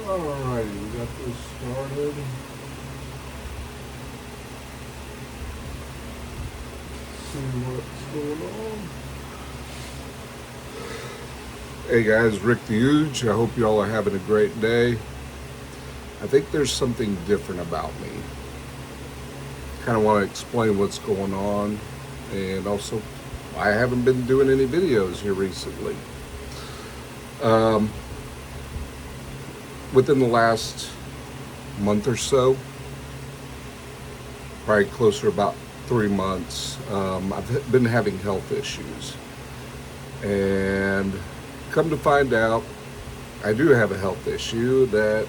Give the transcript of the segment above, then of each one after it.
Alrighty, we got this started. See what's going on. Hey guys, Rick the Huge. I hope you all are having a great day. I think there's something different about me. Kind of want to explain what's going on, and also why I haven't been doing any videos here recently. Within the last month or so, probably closer to about 3 months, I've been having health issues. And come to find out, I do have a health issue that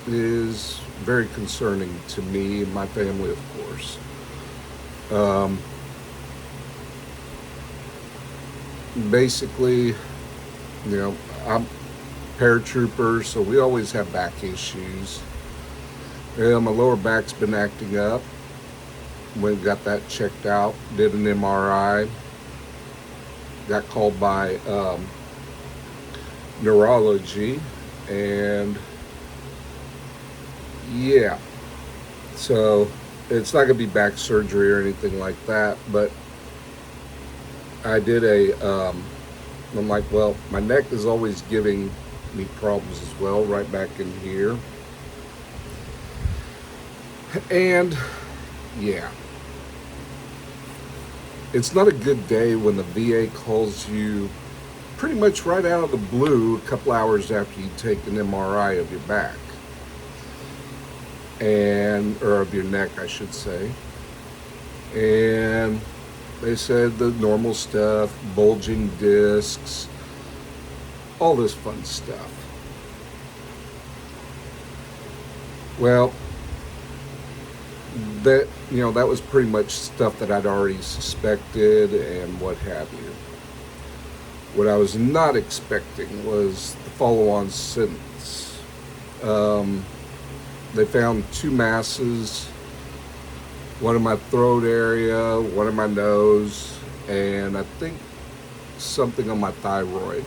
is very concerning to me and my family, of course. Basically, I'm paratrooper, so we always have back issues. And my lower back's been acting up. Went and got that checked out, did an MRI, got called by neurology, and yeah, so it's not gonna be back surgery or anything like that, but I did I'm like, well, my neck is always giving me problems as well, right back in here. And yeah, it's not a good day when the VA calls you pretty much right out of the blue a couple hours after you take an MRI of your back, or of your neck, I should say. And they said the normal stuff, bulging discs, all this fun stuff. Well, that was pretty much stuff that I'd already suspected and what have you. What I was not expecting was the follow-on sentence. They found 2 masses, one in my throat area, one in my nose, and I think something on my thyroid.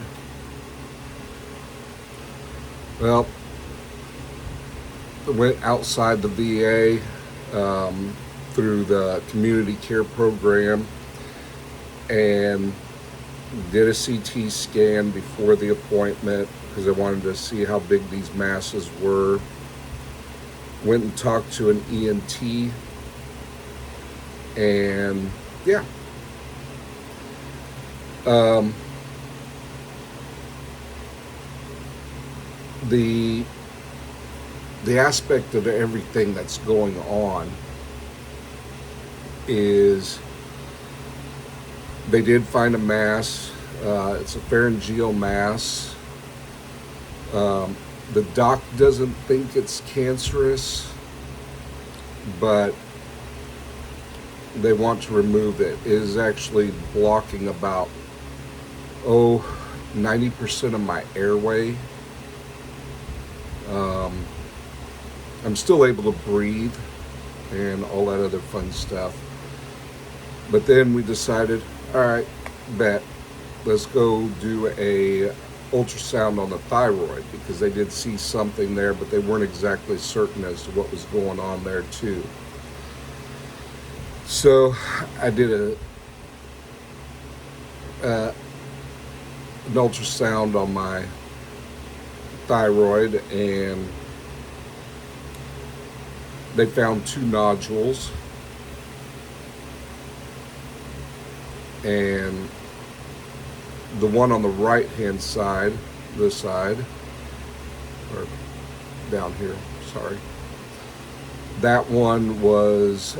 Well, I went outside the VA through the community care program and did a CT scan before the appointment because I wanted to see how big these masses were. Went and talked to an ENT, and yeah, the aspect of everything that's going on is they did find a mass. It's a pharyngeal mass. The doc doesn't think it's cancerous, but they want to remove it. It is actually blocking about 90% of my airway. I'm still able to breathe and all that other fun stuff. But then we decided, all right, bet, let's go do a ultrasound on the thyroid, because they did see something there, but they weren't exactly certain as to what was going on there too. So I did an ultrasound on my thyroid, and they found 2 nodules, and the one on the right hand side, this side, or down here, sorry, that one was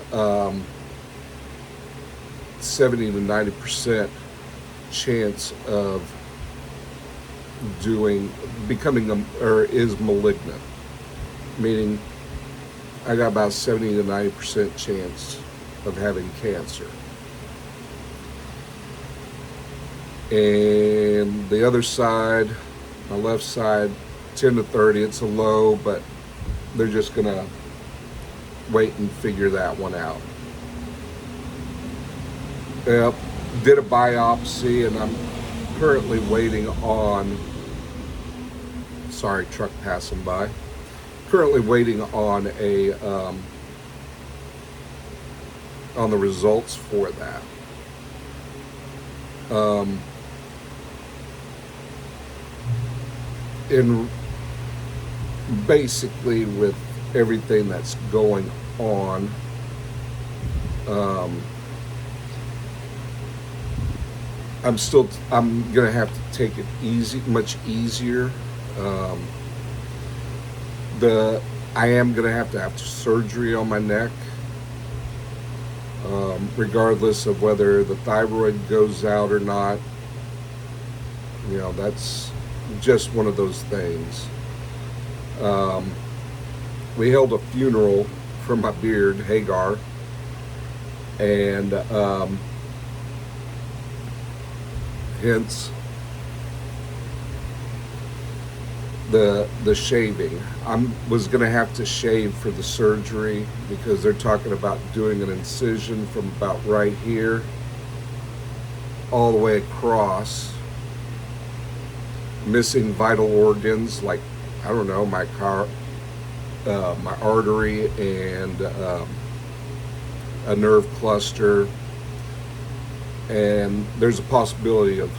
70 to 90% chance of becoming is malignant, meaning I got about 70 to 90% chance of having cancer. And the other side, my left side, 10 to 30, it's a low, but they're just gonna wait and figure that one out. Yep, did a biopsy, and I'm currently waiting on Sorry, truck passing by. Currently waiting on on the results for that. In basically with everything that's going on, I'm gonna have to take it much easier. I am gonna have to have surgery on my neck, regardless of whether the thyroid goes out or not. You know, that's just one of those things. We held a funeral for my beard, Hagar, and hence the shaving. I was going to have to shave for the surgery because they're talking about doing an incision from about right here all the way across, missing vital organs like, I don't know, my artery and a nerve cluster, and there's a possibility of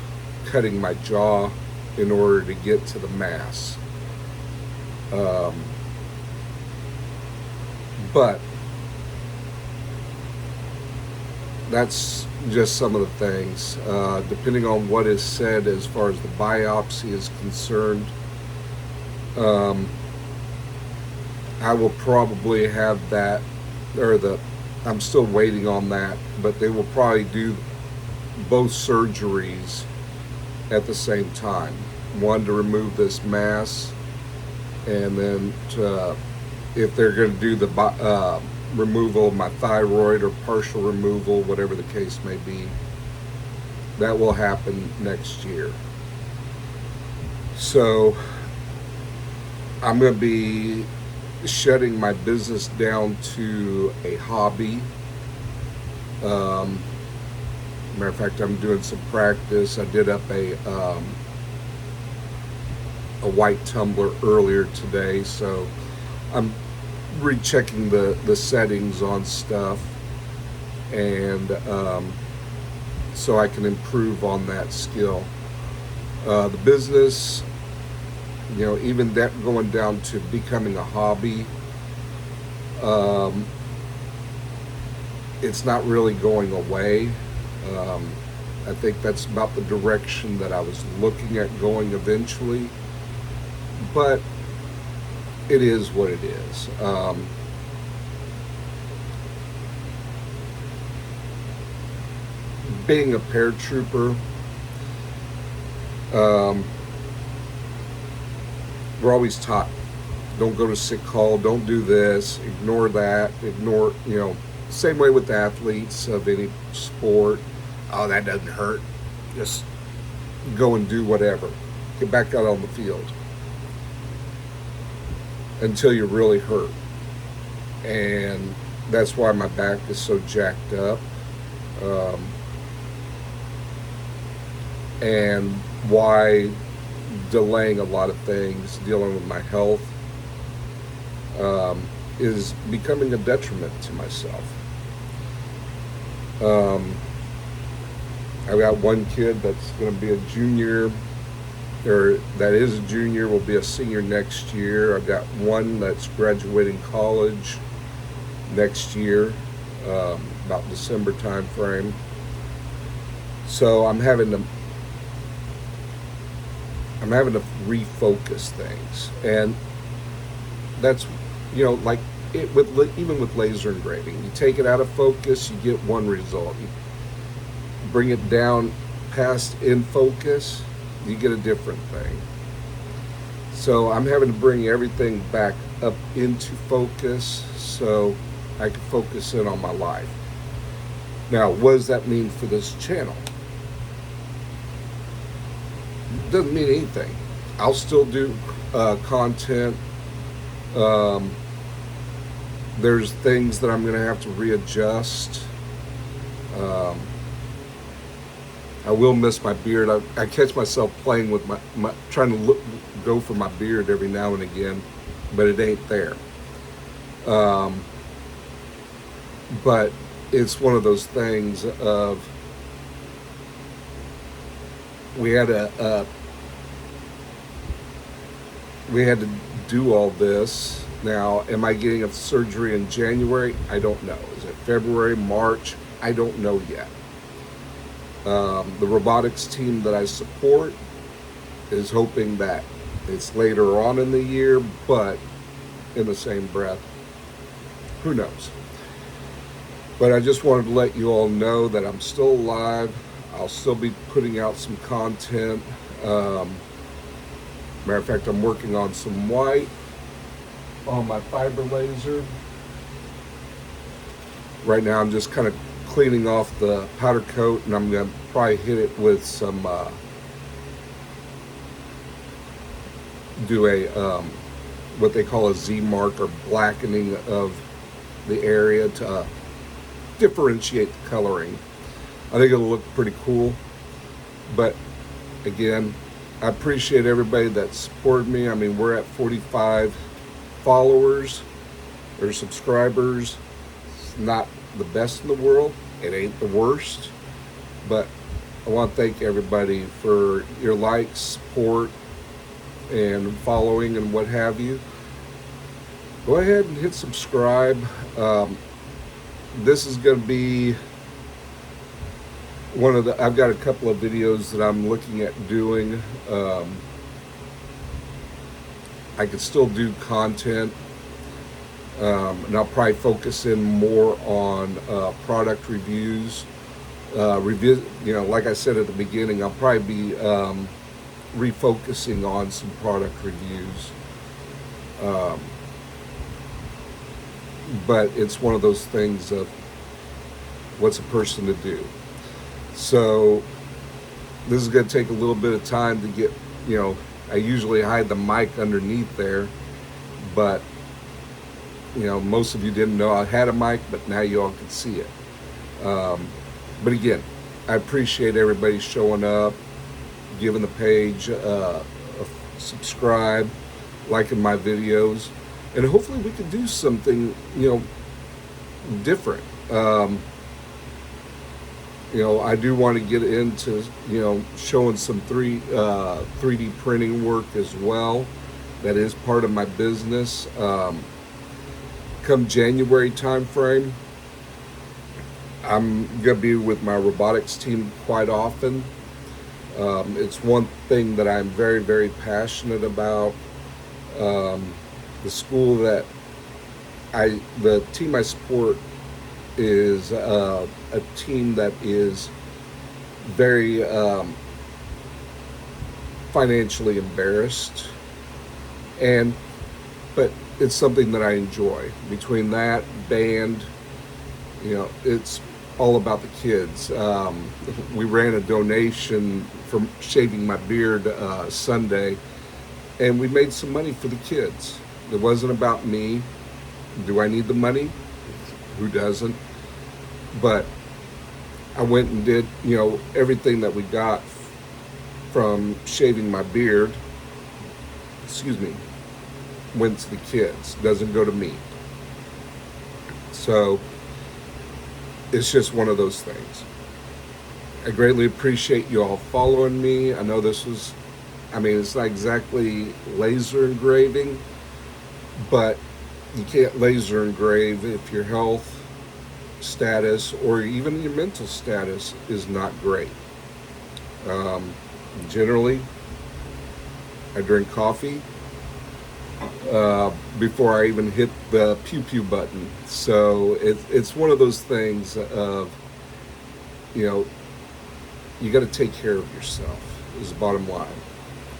cutting my jaw in order to get to the mass. But that's just some of the things. Depending on what is said as far as the biopsy is concerned, I will probably have that, I'm still waiting on that, but they will probably do both surgeries at the same time. One to remove this mass, and then if they're going to do the removal of my thyroid or partial removal, whatever the case may be, that will happen next year. So I'm going to be shutting my business down to a hobby. Matter of fact, I'm doing some practice. I did up a white tumbler earlier today, so I'm rechecking the settings on stuff, and so I can improve on that skill. The business, you know, even that going down to becoming a hobby, it's not really going away. I think that's about the direction that I was looking at going eventually, but it is what it is. Being a paratrooper, we're always taught, don't go to sick call, don't do this, ignore that, ignore, you know, same way with athletes of any sport. Oh, that doesn't hurt. Just go and do whatever. Get back out on the field until you're really hurt. And that's why my back is so jacked up. And why delaying a lot of things, dealing with my health, is becoming a detriment to myself. I've got one kid that's going to be a junior, or that is a junior, will be a senior next year. I've got one that's graduating college next year, about December time frame. So I'm having to refocus things, and that's, you know, like it even with laser engraving, you take it out of focus, you get one result. You bring it down past in focus, you get a different thing. So I'm having to bring everything back up into focus so I can focus in on my life. Now, what does that mean for this channel? It doesn't mean anything. I'll still do content. There's things that I'm going to have to readjust. I will miss my beard. I catch myself playing with trying to go for my beard every now and again, but it ain't there. But it's one of those things of, we had to do all this. Now, am I getting a surgery in January? I don't know. Is it February, March? I don't know yet. The robotics team that I support is hoping that it's later on in the year, but in the same breath, who knows? But I just wanted to let you all know that I'm still alive. I'll still be putting out some content. Matter of fact, I'm working on some white on my fiber laser. Right now I'm just kind of cleaning off the powder coat, and I'm going to probably hit it with some, do a, what they call a Z-mark, or blackening of the area to differentiate the coloring. I think it'll look pretty cool. But again, I appreciate everybody that supported me. I mean, we're at 45 followers or subscribers. It's not the best in the world. It ain't the worst. But I want to thank everybody for your likes, support, and following and what have you. Go ahead and hit subscribe. This is going to be one of the, I've got a couple of videos that I'm looking at doing. I could still do content, and I'll probably focus in more on product reviews. Like I said at the beginning, I'll probably be refocusing on some product reviews. But it's one of those things of, what's a person to do? So this is going to take a little bit of time to get, I usually hide the mic underneath there, but most of you didn't know I had a mic, but now you all can see it. But again, I appreciate everybody showing up, giving the page a subscribe, liking my videos, and hopefully we can do something, different. I do want to get into, showing some 3D printing work as well. That is part of my business. Come January time frame, I'm going to be with my robotics team quite often. It's one thing that I'm very, very passionate about. The school that the team I support is a team that is very financially embarrassed, but it's something that I enjoy. Between that, band, it's all about the kids. We ran a donation for shaving my beard Sunday, and we made some money for the kids. It wasn't about me. Do I need the money? Who doesn't? But I went and did, everything that we got from shaving my beard, went to the kids. Doesn't go to me. So it's just one of those things. I greatly appreciate you all following me. I know this was, it's not exactly laser engraving, but you can't laser engrave if your health status or even your mental status is not great. Generally, I drink coffee before I even hit the pew button. So it's one of those things of, you got to take care of yourself is the bottom line.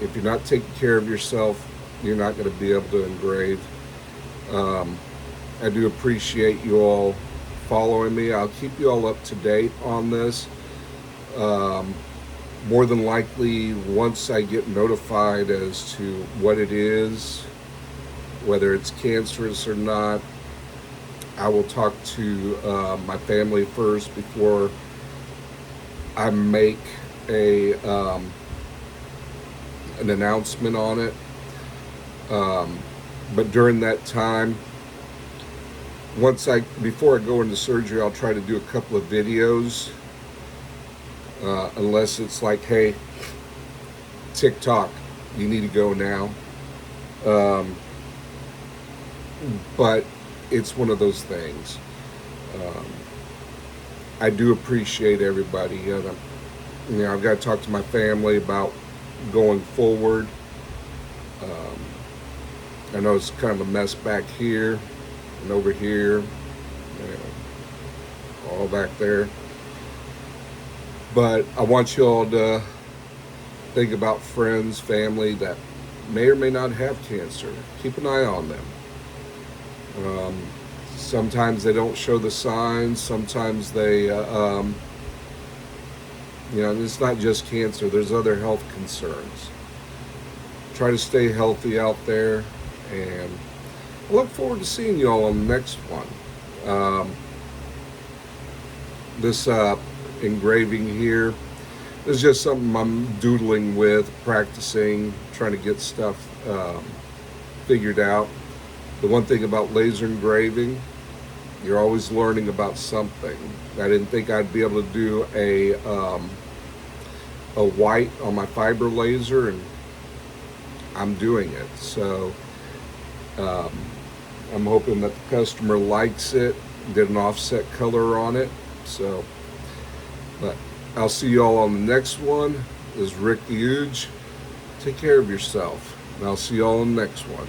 If you're not taking care of yourself, you're not going to be able to engrave. I do appreciate you all following me. I'll keep you all up to date on this. More than likely, once I get notified as to what it is, whether it's cancerous or not, I will talk to my family first before I make an announcement on it. But during that time, before I go into surgery, I'll try to do a couple of videos, unless it's like, hey, TikTok, you need to go now. But it's one of those things. I do appreciate everybody. I've got to talk to my family about going forward. I know it's kind of a mess back here and over here, all back there. But I want you all to think about friends, family that may or may not have cancer. Keep an eye on them. Sometimes they don't show the signs. Sometimes they, it's not just cancer. There's other health concerns. Try to stay healthy out there, and I look forward to seeing you all on the next one. This engraving here is just something I'm doodling with, practicing, trying to get stuff figured out. The one thing about laser engraving, you're always learning about something. I didn't think I'd be able to do a white on my fiber laser, and I'm doing it. So I'm hoping that the customer likes it. Did an offset color on it. So, but I'll see you all on the next one. This is Rick the Huge. Take care of yourself, and I'll see you all on the next one.